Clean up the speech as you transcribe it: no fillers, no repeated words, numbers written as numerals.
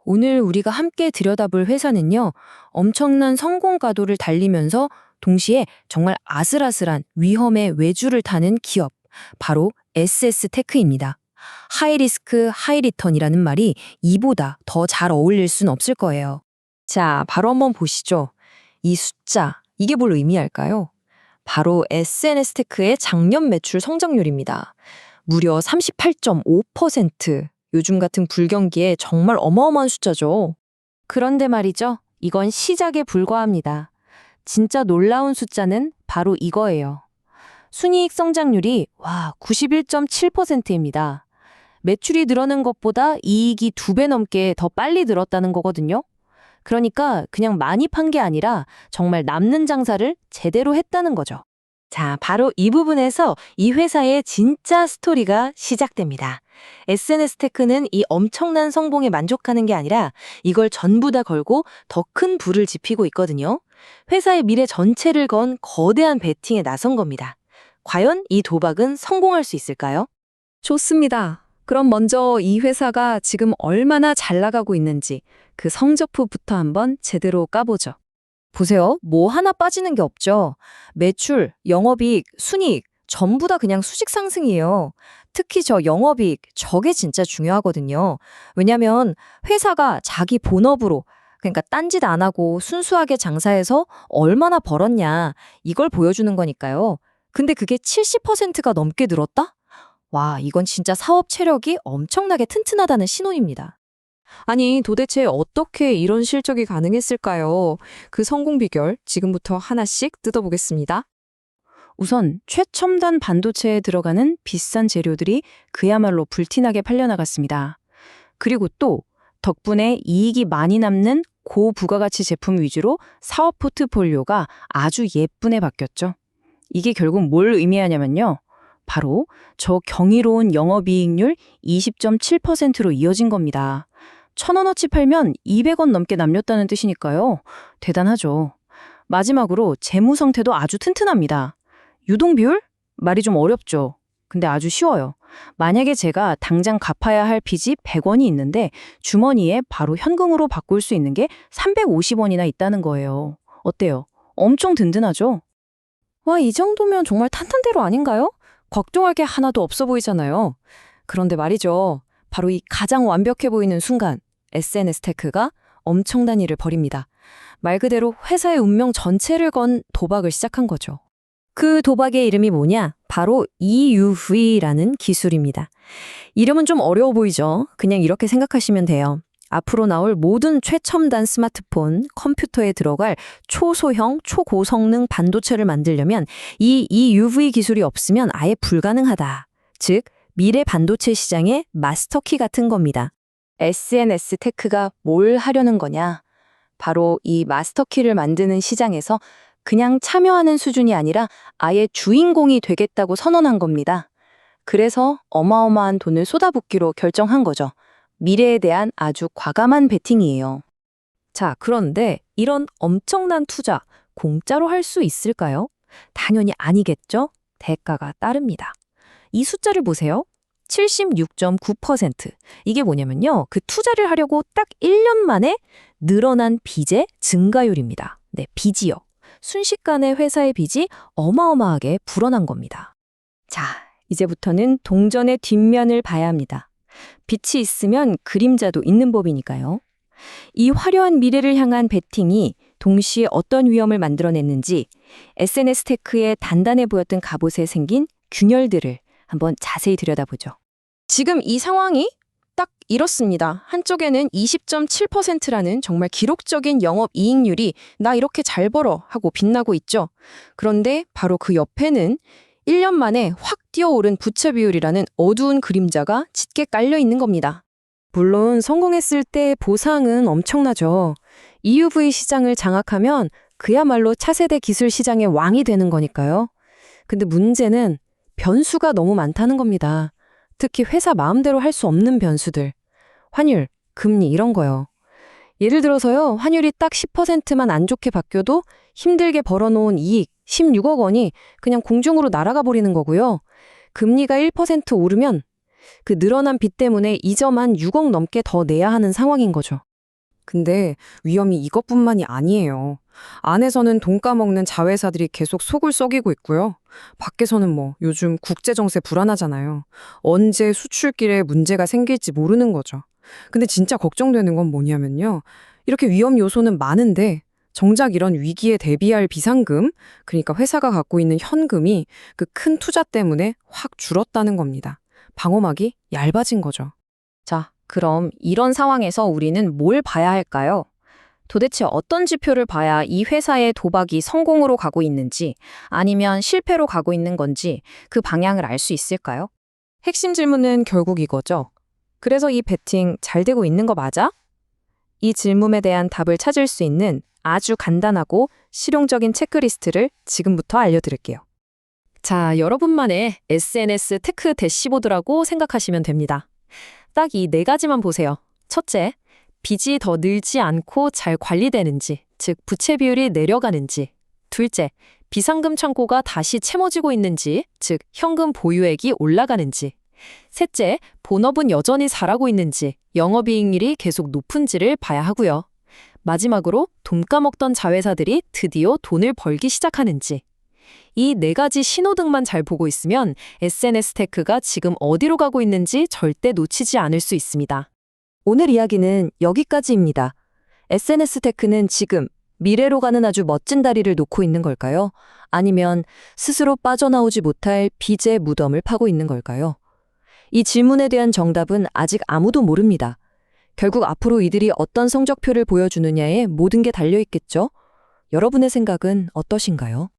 오늘 우리가 함께 들여다볼 회사는요, 엄청난 성공 가도를 달리면서 동시에 정말 아슬아슬한 위험의 외주를 타는 기업, 바로 SS테크입니다. 하이리스크, 하이리턴이라는 말이 이보다 더 잘 어울릴 순 없을 거예요. 자, 바로 한번 보시죠. 이 숫자, 이게 뭘 의미할까요? 바로 SNS테크의 작년 매출 성장률입니다. 무려 38.5%. 요즘 같은 불경기에 정말 어마어마한 숫자죠. 그런데 말이죠. 이건 시작에 불과합니다. 진짜 놀라운 숫자는 바로 이거예요. 순이익 성장률이 91.7%입니다. 매출이 늘어난 것보다 이익이 2배 넘게 더 빨리 늘었다는 거거든요. 그러니까 그냥 많이 판 게 아니라 정말 남는 장사를 제대로 했다는 거죠. 자, 바로 이 부분에서 이 회사의 진짜 스토리가 시작됩니다. SNS테크는 이 엄청난 성공에 만족하는 게 아니라 이걸 전부 다 걸고 더 큰 부를 지피고 있거든요. 회사의 미래 전체를 건 거대한 베팅에 나선 겁니다. 과연 이 도박은 성공할 수 있을까요? 좋습니다. 그럼 먼저 이 회사가 지금 얼마나 잘 나가고 있는지 그 성적표부터 한번 제대로 까보죠. 보세요. 뭐 하나 빠지는 게 없죠. 매출, 영업이익, 순이익 전부 다 그냥 수직 상승이에요. 특히 저 영업이익, 저게 진짜 중요하거든요. 왜냐면 회사가 자기 본업으로, 그러니까 딴짓 안 하고 순수하게 장사해서 얼마나 벌었냐, 이걸 보여주는 거니까요. 근데 그게 70%가 넘게 늘었다? 와, 이건 진짜 사업 체력이 엄청나게 튼튼하다는 신호입니다. 아니, 도대체 어떻게 이런 실적이 가능했을까요? 그 성공 비결 지금부터 하나씩 뜯어보겠습니다. 우선 최첨단 반도체에 들어가는 비싼 재료들이 그야말로 불티나게 팔려나갔습니다. 그리고 또 덕분에 이익이 많이 남는 고부가가치 제품 위주로 사업 포트폴리오가 아주 예쁘게 바뀌었죠. 이게 결국 뭘 의미하냐면요. 바로 저 경이로운 영업이익률 20.7%로 이어진 겁니다. 1,000원어치 팔면 200원 넘게 남겼다는 뜻이니까요. 대단하죠. 마지막으로 재무 상태도 아주 튼튼합니다. 유동 비율? 말이 좀 어렵죠. 근데 아주 쉬워요. 만약에 제가 당장 갚아야 할 빚이 100원이 있는데 주머니에 바로 현금으로 바꿀 수 있는 게 350원이나 있다는 거예요. 어때요? 엄청 든든하죠? 와, 이 정도면 정말 탄탄대로 아닌가요? 걱정할 게 하나도 없어 보이잖아요. 그런데 말이죠. 바로 이 가장 완벽해 보이는 순간, SNS테크가 엄청난 일을 벌입니다. 말 그대로 회사의 운명 전체를 건 도박을 시작한 거죠. 그 도박의 이름이 뭐냐? 바로 EUV라는 기술입니다. 이름은 좀 어려워 보이죠? 그냥 이렇게 생각하시면 돼요. 앞으로 나올 모든 최첨단 스마트폰, 컴퓨터에 들어갈 초소형, 초고성능 반도체를 만들려면 이 EUV 기술이 없으면 아예 불가능하다. 즉, 미래 반도체 시장의 마스터키 같은 겁니다. SNS테크가 뭘 하려는 거냐? 바로 이 마스터키를 만드는 시장에서 그냥 참여하는 수준이 아니라 아예 주인공이 되겠다고 선언한 겁니다. 그래서 어마어마한 돈을 쏟아붓기로 결정한 거죠. 미래에 대한 아주 과감한 베팅이에요. 자, 그런데 이런 엄청난 투자 공짜로 할 수 있을까요? 당연히 아니겠죠? 대가가 따릅니다. 이 숫자를 보세요. 76.9%. 이게 뭐냐면요. 그 투자를 하려고 딱 1년 만에 늘어난 빚의 증가율입니다. 네, 빚이요. 순식간에 회사의 빚이 어마어마하게 불어난 겁니다. 자, 이제부터는 동전의 뒷면을 봐야 합니다. 빛이 있으면 그림자도 있는 법이니까요. 이 화려한 미래를 향한 베팅이 동시에 어떤 위험을 만들어냈는지 SNS테크의 단단해 보였던 갑옷에 생긴 균열들을 한번 자세히 들여다보죠. 지금 이 상황이 딱 이렇습니다. 한쪽에는 20.7%라는 정말 기록적인 영업 이익률이 나 이렇게 잘 벌어 하고 빛나고 있죠. 그런데 바로 그 옆에는 1년 만에 확 뛰어오른 부채 비율이라는 어두운 그림자가 짙게 깔려 있는 겁니다. 물론 성공했을 때 보상은 엄청나죠. EUV 시장을 장악하면 그야말로 차세대 기술 시장의 왕이 되는 거니까요. 근데 문제는 변수가 너무 많다는 겁니다. 특히 회사 마음대로 할 수 없는 변수들. 환율, 금리 이런 거요. 예를 들어서요. 환율이 딱 10%만 안 좋게 바뀌어도 힘들게 벌어놓은 이익 16억 원이 그냥 공중으로 날아가 버리는 거고요. 금리가 1% 오르면 그 늘어난 빚 때문에 이자만 6억 넘게 더 내야 하는 상황인 거죠. 근데 위험이 이것뿐만이 아니에요. 안에서는 돈 까먹는 자회사들이 계속 속을 썩이고 있고요. 밖에서는 요즘 국제정세 불안하잖아요. 언제 수출길에 문제가 생길지 모르는 거죠. 근데 진짜 걱정되는 건 뭐냐면요. 이렇게 위험 요소는 많은데 정작 이런 위기에 대비할 비상금, 그러니까 회사가 갖고 있는 현금이 그 큰 투자 때문에 확 줄었다는 겁니다. 방어막이 얇아진 거죠. 자, 그럼 이런 상황에서 우리는 뭘 봐야 할까요? 도대체 어떤 지표를 봐야 이 회사의 도박이 성공으로 가고 있는지 아니면 실패로 가고 있는 건지 그 방향을 알 수 있을까요? 핵심 질문은 결국 이거죠. 그래서 이 베팅 잘 되고 있는 거 맞아? 이 질문에 대한 답을 찾을 수 있는 아주 간단하고 실용적인 체크리스트를 지금부터 알려드릴게요. 자, 여러분만의 SNS 테크 대시보드라고 생각하시면 됩니다. 딱 이 네 가지만 보세요. 첫째, 빚이 더 늘지 않고 잘 관리되는지, 즉 부채 비율이 내려가는지. 둘째, 비상금 창고가 다시 채워지고 있는지, 즉 현금 보유액이 올라가는지. 셋째, 본업은 여전히 잘하고 있는지, 영업이익률이 계속 높은지를 봐야 하고요. 마지막으로 돈 까먹던 자회사들이 드디어 돈을 벌기 시작하는지. 이 네 가지 신호등만 잘 보고 있으면 SNS 테크가 지금 어디로 가고 있는지 절대 놓치지 않을 수 있습니다. 오늘 이야기는 여기까지입니다. SNS 테크는 지금 미래로 가는 아주 멋진 다리를 놓고 있는 걸까요? 아니면 스스로 빠져나오지 못할 빚의 무덤을 파고 있는 걸까요? 이 질문에 대한 정답은 아직 아무도 모릅니다. 결국 앞으로 이들이 어떤 성적표를 보여주느냐에 모든 게 달려 있겠죠? 여러분의 생각은 어떠신가요?